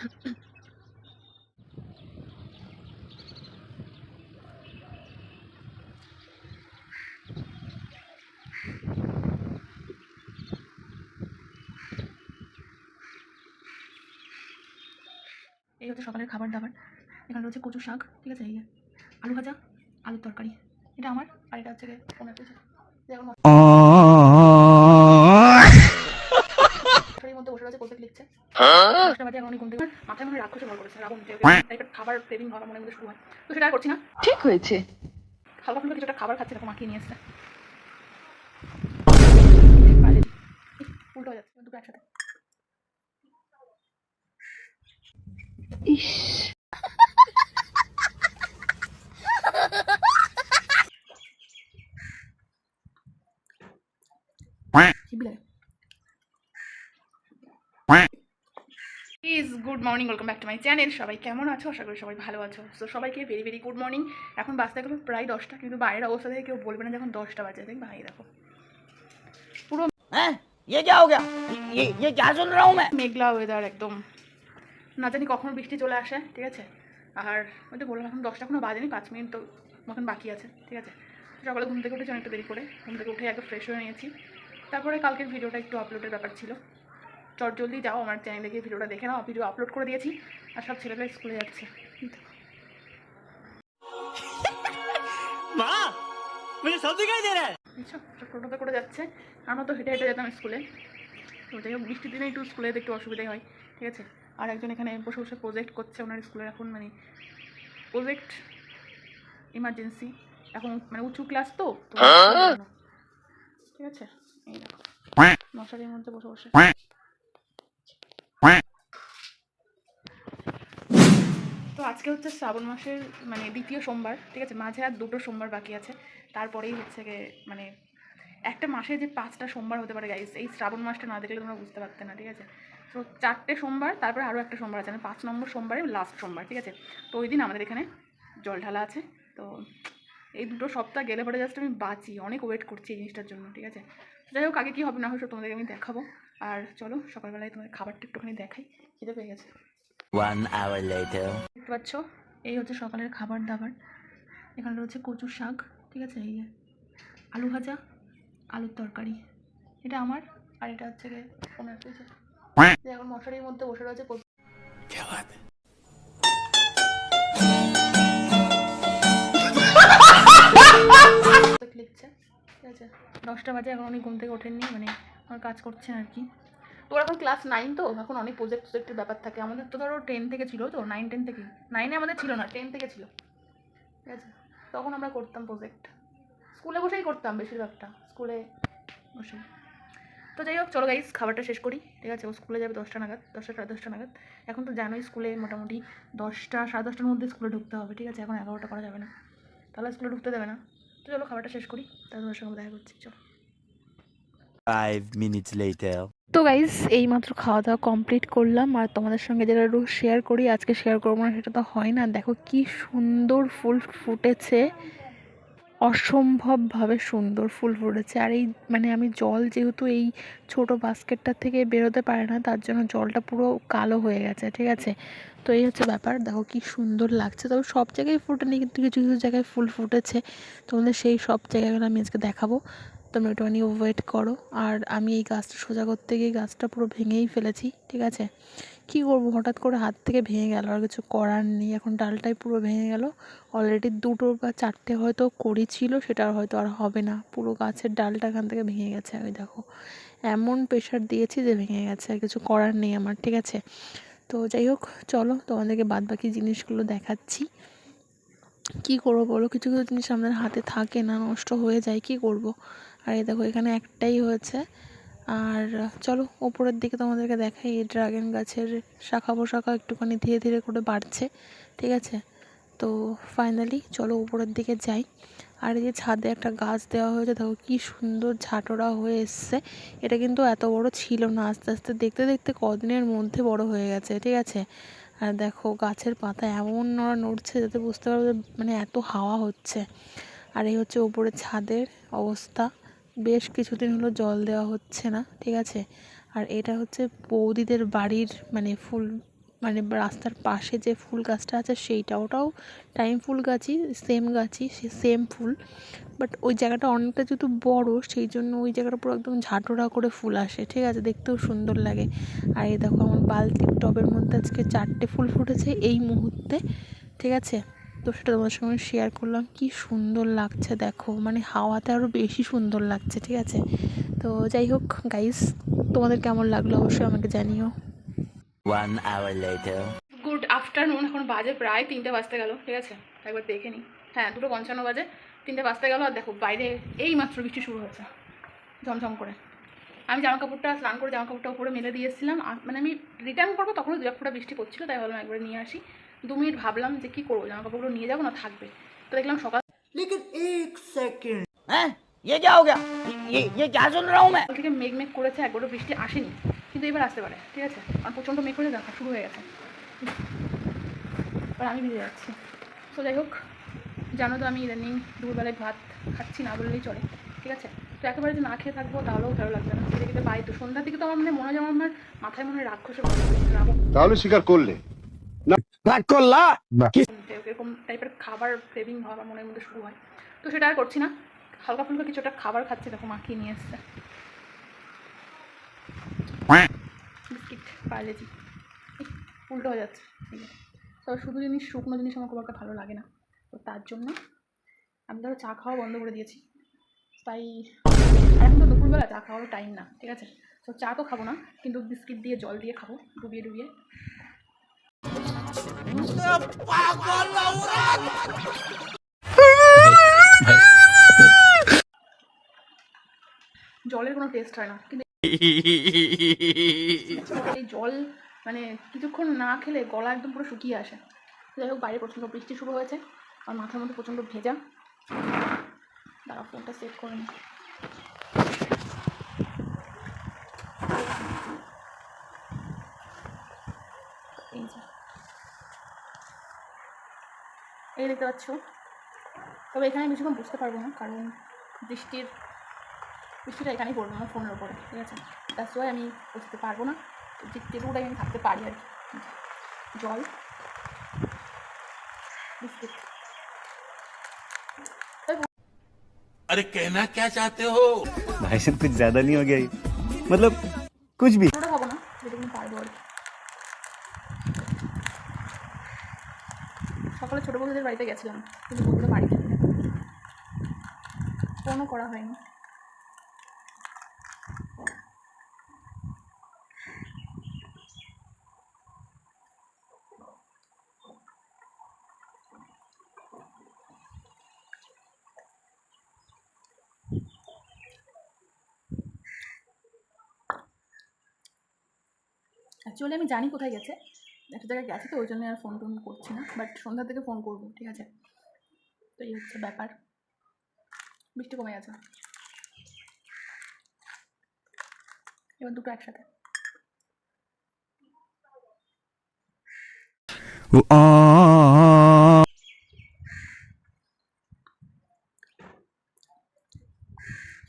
এই হচ্ছে সকালের খাবার দাবার। এখানে রয়েছে কচু শাক, ঠিক আছে, এই আলু ভাজা, আলুর তরকারি, এটা আমার। আর এটা হচ্ছে ওনার মশারির মধ্যে বসে রয়েছে, প্রজেক্ট লিখছে। 10টা বাজে এখন উনি ঘুম থেকে মাথায় মনে রাক্ষসে ভর করেছে, রাবণ একটা খাবার ক্রেভিং হওয়ার মনের মধ্যে শুরু হয়। তো সেটা আর করছি না, ঠিক হয়েছে। হালকা ফুলকা কিছুটা খাবার খাচ্ছে, দেখো মাখিয়ে নিয়ে এসছে, উল্টো হয়ে যাচ্ছে দুটো একসাথে। ইস, good morning, welcome back to my channel. সবাই কেমন আছো? আশা করি সবাই ভালো আছো। তো সবাইকে ভেরি ভেরি গুড মর্নিং। এখন বাজতে গেলো প্রায় 10টা, কিন্তু বাইরের অবস্থা থেকে কেউ বলবে না যখন 10টা বাজে। দেখ ভাই, দেখো পুরো ये क्या हो गया? ये क्या सुन रहा हूँ मैं? মেঘলা ওয়েদার একদম, না জানি কখনো বৃষ্টি চলে আসে, ঠিক আছে। আর ওই তো বললাম এখন 10টা এখনো বাজেনি, 5 মিনিট তো মতন বাকি আছে, ঠিক আছে। সকালে ঘুম থেকে উঠেছি অনেকটা দেরি করে, ঘুম থেকে উঠে আগে ফ্রেশ হয়ে নিয়েছি। তারপরে কালকের ভিডিওটা একটু আপলোডের ব্যাপার ছিল, চট জলদি যাও আমার চ্যানেলে গিয়ে ভিডিওটা দেখে নাও। ভিডিও আপলোড করে দিয়েছি আর সব ছেলেরা স্কুলে যাচ্ছে। माँ, मुझे सब दिखाई दे रहा है। বুঝছো, সব টোটোতে করে যাচ্ছে। আমরা তো হেঁটে হেঁটে যেতাম স্কুলে। তো যাই হোক, বৃষ্টির দিনে একটু স্কুলে যেতে একটু অসুবিধাই হয়, ঠিক আছে। আর একজন এখানে বসে বসে প্রজেক্ট করছে ওনার স্কুলের, এখন মানে প্রজেক্ট ইমার্জেন্সি, এখন মানে উঁচু ক্লাস তো, ঠিক আছে। এই দেখো মশারির মধ্যে বসে বসে। তো আজকে হচ্ছে শ্রাবণ মাসের মানে দ্বিতীয় সোমবার, ঠিক আছে। মাঝে আর 2টো সোমবার বাকি আছে, তারপরেই হচ্ছে মানে একটা মাসে যে 5টা সোমবার হতে পারে গাইস, এই শ্রাবণ মাসটা না দেখলে তোমরা বুঝতে পারতে না, ঠিক আছে। তো 4টে সোমবার, তারপরে আরও একটা সোমবার আছে, 5 নম্বর সোমবারে লাস্ট সোমবার, ঠিক আছে। তো ওই দিন আমাদের এখানে জল ঢালা আছে। তো এই 2টো সপ্তাহ গেলে পরে জাস্ট আমি বাঁচি, অনেক ওয়েট করছি এই জিনিসটার জন্য, ঠিক আছে। যাই হোক, আগে কী হবে না হয় সব তোমাদেরকে আমি দেখাবো। আর চলো সকালবেলায় তোমাদের খাবারটা একটুখানি দেখাই, খিদে পেয়ে গেছে। 1 hour later. দেখতে পাচ্ছ, এই হচ্ছে সকালের খাবার দাবার। এখানে রয়েছে কচু শাক, ঠিক আছে, এই আলু ভাজা, আলুর তরকারি, এটা আমার। আর এটা হচ্ছে ওনার, ঠিক আছে। এখন মশারির মধ্যে বসে রয়েছে, क्या बात है? লিখছে, ঠিক আছে। 10টা বাজে এখন উনি ঘুম থেকে ওঠেননি, মানে আমার কাজ করছেন আর কি। তো এখন ক্লাস 9, তো এখন অনেক প্রজেক্টের ব্যাপার থাকে। আমাদের তো ধরো 10 থেকে ছিল, তো 9-10 থেকে, 9-এ আমাদের ছিল না, 10 থেকে ছিল, ঠিক আছে। তখন আমরা করতাম প্রজেক্ট, স্কুলে বসেই করতাম বেশিরভাগটা, স্কুলে বসে। তো যাই হোক, চলো গাইস খাবারটা শেষ করি, ঠিক আছে। ও স্কুলে যাবে 10টা নাগাদ, 10টা সাড়ে 10টা নাগাদ। এখন তো জানোই স্কুলে মোটামুটি 10টা সাড়ে 10টার মধ্যে স্কুলে ঢুকতে হবে, ঠিক আছে। এখন 11টা করা যাবে না, তাহলে স্কুলে ঢুকতে দেবে না। তো চলো খাবারটা শেষ করি, তাহলে তোমার সঙ্গে দেখা করছি, চলো। 5 minutes later. তো গাইস এই মাত্র খাওয়া দাওয়া কমপ্লিট করলাম, আর তোমাদের সঙ্গে যেটা রোজ শেয়ার করি আজকে শেয়ার করবো না, সেটা তো হয় না। দেখো কি সুন্দর ফুল ফুটেছে, অসম্ভবভাবে সুন্দর ফুল ফুটেছে। আর এই মানে আমি জল যেহেতু এই ছোট বাস্কেটটা থেকে বেরোতে পারে না, তার জন্য জলটা পুরো কালো হয়ে গেছে, ঠিক আছে। তো এই হচ্ছে ব্যাপার, দেখো কি সুন্দর লাগছে। তবে সব জায়গায় ফুটেনি, কিন্তু কিছু কিছু জায়গায় ফুল ফুটেছে। তোমাদের সেই সব জায়গাগুলো আমি আজকে দেখাবো, তোমরা একটুখানি ওয়েট করো। আর আমি এই গাছটা সোজা করতে গিয়ে গাছটা পুরো ভেঙেই ফেলেছি, ঠিক আছে। কী করবো, হঠাৎ করে হাত থেকে ভেঙে গেল, আর কিছু করার নেই। এখন ডালটাই পুরো ভেঙে গেল। অলরেডি 2টো বা 4টে হয়তো কড়ি ছিল, সেটা হয়তো আর হবে না। পুরো গাছের ডালটা এখান থেকে ভেঙে গেছে, আমি দেখো এমন প্রেশার দিয়েছি যে ভেঙে গেছে, আর কিছু করার নেই আমার, ঠিক আছে। তো যাই হোক, চলো তোমাদেরকে বাদবাকি জিনিসগুলো দেখাচ্ছি। কী করবো বলো, কিছু কিছু জিনিস আমাদের হাতে থাকে না, নষ্ট হয়ে যায়, কী করব। আর এই দেখো এখানে একটাই হয়েছে। আর চলো ওপরের দিকে তোমাদেরকে দেখাই, এই ড্রাগন গাছের শাখা পোশাখা একটুখানি ধীরে ধীরে করে বাড়ছে, ঠিক আছে। তো ফাইনালি চলো উপরের দিকে যাই। আর এই যে ছাদে একটা গাছ দেওয়া হয়েছে, দেখো কি সুন্দর ঝাঁটোরা হয়ে এসছে। এটা কিন্তু এত বড় ছিল না, আস্তে আস্তে দেখতে দেখতে কদিনের মধ্যে বড় হয়ে গেছে, ঠিক আছে। আর দেখো গাছের পাতা এমন নড়ছে যাতে বুঝতে পারবো যে মানে এত হাওয়া হচ্ছে। আর এই হচ্ছে উপরে ছাদের অবস্থা, বেশ কিছুদিন হলো জল দেওয়া হচ্ছে না, ঠিক আছে। আর এটা হচ্ছে বৌদিদের বাড়ির মানে ফুল মানে রাস্তার পাশে যে ফুল গাছটা আছে সেইটা, ওটাও টাইম ফুল গাছই, সেম গাছই, সে সেম ফুল, বাট ওই জায়গাটা অনেকটা যেহেতু বড় সেই জন্য ওই জায়গাটা পুরো একদম ঝাঁটোরা করে ফুল আসে, ঠিক আছে, দেখতেও সুন্দর লাগে। আর এই দেখো আমার বালতির টবের মধ্যে আজকে 4টে ফুল ফুটেছে এই মুহূর্তে, ঠিক আছে। তো সেটা তোমার সঙ্গে শেয়ার করলাম, কি সুন্দর লাগছে দেখো, মানে হাওয়াতে আরও বেশি সুন্দর লাগছে, ঠিক আছে। তো যাই হোক গাইস, তোমাদের কেমন লাগলো অবশ্যই আমাকে জানিও। 1 hour later. গুড আফটারনুন, এখন বাজে প্রায় 3টে বাজতে গেল, ঠিক আছে, একবার দেখে নিই। হ্যাঁ 2:55 বাজে, 3টে বাজতে গেল। আর দেখো বাইরে এই মাত্র বৃষ্টি শুরু হয়েছে ঝমঝম করে। আমি জামা কাপড়টা স্নান করে জামা কাপড়টা উপরে মেলে দিয়ে এসেছিলাম, মানে আমি রিটার্ন করবো তখনও 2 এক ফোঁটা বৃষ্টি পড়ছিল, তাই ভাবলাম একবার নিয়ে আসি। 2 মিনিট ভাবলাম যে কী করবো, জামা কাপড়গুলো নিয়ে যাবো না থাকবে, তো দেখলাম সকাল लेकिन एक सेकंड हैं ये क्या हो गया ये क्या सुन रहा हूँ मैं থেকে মেঘ মেঘ করেছে, একবারও বৃষ্টি আসেনি, কিন্তু এবার আসতে পারে, ঠিক আছে। আর প্রচণ্ড মেঘ করে দেখা শুরু হয়ে গেছে, আর আমি ভিজে যাচ্ছি। তো যাই হোক, জানো তো আমি ইদানিং দুপুরবেলায় ভাত খাচ্ছি না বললেই চলে, ঠিক আছে। তো একেবারে যে না খেয়ে থাকবো তাহলেও ভালো লাগবে না, খেতে খেতে পাই। তো সন্ধ্যার দিকে তো আমার মানে মনে হয় যেমন আমার মাথায় মনে হয় রাক্ষসে তাহলে স্বীকার করলে এরকম টাইপের খাবার ক্রেভিং হয় আমার মনের মধ্যে শুরু হয়, তো সেটা আর করছি না। হালকা ফুলকা কিছু একটা খাবার খাচ্ছি, দেখো মাখিয়ে নিয়ে এসছে বিস্কিট পার্লেজি, উল্টো হয়ে যাচ্ছে, ঠিক আছে। তো শুধু জিনিস, শুকনো জিনিস আমার খুব একটা ভালো লাগে না, তো তার জন্য আমি ধরো চা খাওয়া বন্ধ করে দিয়েছি। তাই আর এখন তো দুপুরবেলা চা খাওয়ারও টাইম না, ঠিক আছে। তো চা তো খাবো না, কিন্তু বিস্কিট দিয়ে জল দিয়ে খাবো, ডুবিয়ে ডুবিয়ে। জলের কোনো টেস্ট হয় না, কিন্তু এই জল মানে কিছুক্ষণ না খেলে গলা একদম পুরো শুকিয়ে আসে। যাই হোক, বাইরে প্রচণ্ড বৃষ্টি শুরু হয়েছে আর মাথার মধ্যে প্রচণ্ড ভেজা। দাঁড়া ফোনটা সেট করে নি। এই যে এই দেখতে পাচ্ছ, তবে এখানে বেশিক্ষণ বুঝতে পারবো না, কারণ বৃষ্টিটা এখানেই পড়বে আমার ফোনের ওপরে, ঠিক আছে। দ্যাটস ওয়াই আমি বুঝতে পারবো না, যেটুকুটাই আমি থাকতে পারি আর কি। জল, बिस्किट। अरे कहना क्या चाहते हो? भाई साहब कुछ ज्यादा नहीं हो गया ये? मतलब कुछ भी। পুরোটা খাবো না, যেটুকু পারবো আর কি। সকালে ছোটো বন্ধুদের বাড়িতে গেছিলাম, কিন্তু বন্ধুদের বাড়িতে ফোনও করা হয়নি। অ্যাকচুয়ালি আমি জানি কোথায় গেছে, একটা জায়গায় গেছে, তো ওই জন্য আর ফোন টোন করছি না, বাট সন্ধ্যার থেকে ফোন করবো, ঠিক আছে। তো এই হচ্ছে ব্যাপার। বৃষ্টি কমে গেছে, এবার দুটো একসাথে।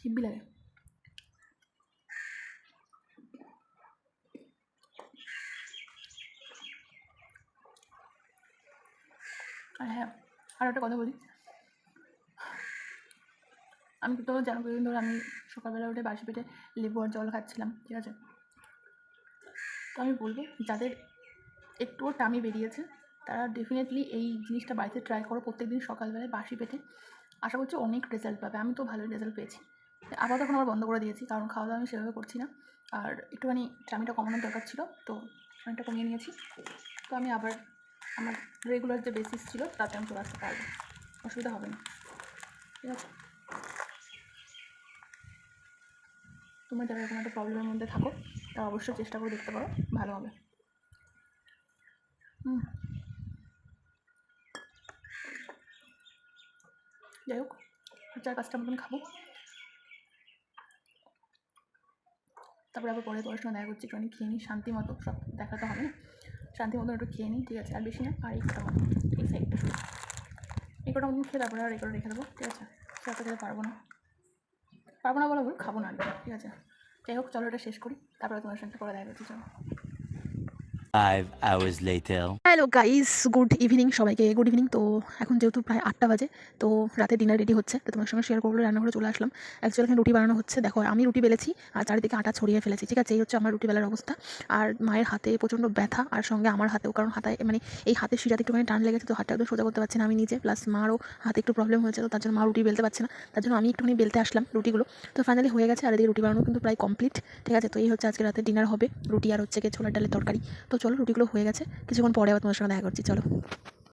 হিব্বি লাগে। আর হ্যাঁ, আর একটা কথা বলি, আমি তো জানো কিছুদিন ধরে আমি সকালবেলা উঠে বাসি পেটে লেবু আর জল খাচ্ছিলাম, ঠিক আছে। তো আমি বলবো যাদের একটুও টামি বেরিয়েছে তারা ডেফিনেটলি এই জিনিসটা বাড়িতে ট্রাই করো প্রত্যেকদিন সকালবেলায় বাসি পেটে। আশা করছি অনেক রেজাল্ট পাবে, আমি তো ভালোই রেজাল্ট পেয়েছি। আবার তখন আবার বন্ধ করে দিয়েছি, কারণ খাওয়া দাওয়া আমি সেভাবে করছি না, আর একটুখানি টামিটা কমানোর দরকার ছিল, তো অনেকটা কমিয়ে নিয়েছি। তো আমি আবার আমার রেগুলার যে বেসিস ছিল তাতে আমি চলে আসতে পারবো, অসুবিধা হবে না, ঠিক আছে। তোমরা যারা এরকম একটা প্রবলেমের মধ্যে থাকো তারা অবশ্যই চেষ্টা করে দেখতে পারো, ভালো হবে। যাই হোক, 4-5টা মতন খাবো, তারপরে আবার পরে তোমার সঙ্গে দেখা করছি, একটু খেয়ে নিই শান্তি মতো, সব দেখাতে হবে না, শান্তি মতো একটু খেয়ে নিই, ঠিক আছে। আর বেশি না, আর এই কটা মতো, এই সাইডটা শুধু এই কটা মতন খেয়ে তারপরে আর এই কটা রেখে দেবো, ঠিক আছে। সেটা খেতে পারবো না বলে ভুল, খাবো না আর কি, ঠিক আছে। যাই হোক, চলো এটা শেষ করি, তারপরে তোমার সঙ্গে পরে দেখা করছি, চলো। 5 hours later. Hello guys, good evening সবাইকে। Good evening. তো এখন যেহেতু প্রায় 8টা বাজে, তো রাতে ডিনার রেডি হচ্ছে, তো তোমার সঙ্গে শেয়ার করবো। রান্নাঘরে চলে আসলাম। অ্যাকচুয়ালি এখানে রুটি বানানো হচ্ছে। দেখো আমি রুটি বেলেছি আর চারিদিকে আটা ছড়িয়ে ফেলেছি, ঠিক আছে? এই হচ্ছে আমার রুটি বেলার অবস্থা। আর মায়ের হাতে প্রচণ্ড ব্যথা, আর সঙ্গে আমার হাতেও, কারণ হাতায় মানে এই হাতের শিরাতে একটুখানি টান লেগেছে, তো হাতটা একদম সোজা করতে পারছি না আমি নিজে, প্লাস মারও হাতে একটু প্রবলেম হয়েছে, তো তার জন্য মা রুটি বেলতে পারছে না, তার জন্য আমি একটুখানি বেলতে আসলাম রুটিগুলো। তো ফাইনালি হয়ে গেছে, আর এদিকে রুটি বানানো কিন্তু প্রায় কমপ্লিট, ঠিক আছে? তো এই হচ্ছে আজকে রাতে ডিনার হবে, রুটি আর হচ্ছে গিয়ে ছোলার ডালের তরকারি। তো চলো, রুটিগুলো হয়ে গেছে, কিছুক্ষণ পরে আবার তোমার সঙ্গে দেখা করছি, চলো।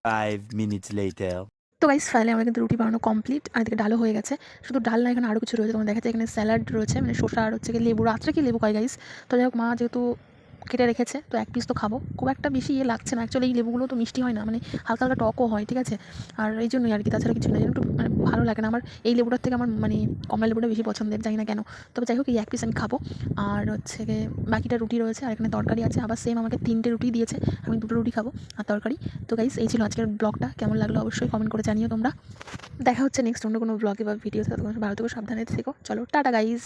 5 minutes later. তো গাইস ফাইনালি আমার কিন্তু রুটি বানানো কমপ্লিট, আর এদিকে ডালও হয়ে গেছে। শুধু ডাল না, এখানে আরও কিছু রয়েছে, তোমার দেখাচ্ছে এখানে স্যালাড রয়েছে, মানে শসা আর হচ্ছে গিয়ে লেবু। রাত্রে কি লেবু খাই গাইস? তো যাই হোক, মা যেহেতু কেটে রেখেছে, তো এক পিস তো খাবো, খুব একটা বেশি লাগছে না। অ্যাকচুয়ালি এই লেবুগুলো তো মিষ্টি হয় না, মানে হালকা হালকা টকও হয়, ঠিক আছে? আর এই জন্যই আর কি, তাছাড়া কিছু না। একটু মানে ভালো লাগে না আমার এই লেবুটার থেকে, আমার মানে কমলা লেবুটা বেশি পছন্দের, জানি না কেন। তবে যাই হোক, এই এক পিস আমি খাবো। আর হচ্ছে গিয়ে বাকিটা রুটি রয়েছে, আর এখানে তরকারি আছে। আবার সেম আমাকে 3টে রুটি দিয়েছে, আমি 2টো রুটি খাবো আর তরকারি। তো গাইস, এই ছিল আজকের ব্লগটা। কেমন লাগলো অবশ্যই কমেন্ট করে জানিও তোমরা। দেখা হচ্ছে নেক্সট অন্য কোনো ব্লগে বা ভিডিওতে। তোমার ভালো থেকো, সাবধানে থেকো। চলো, টাটা গাইস।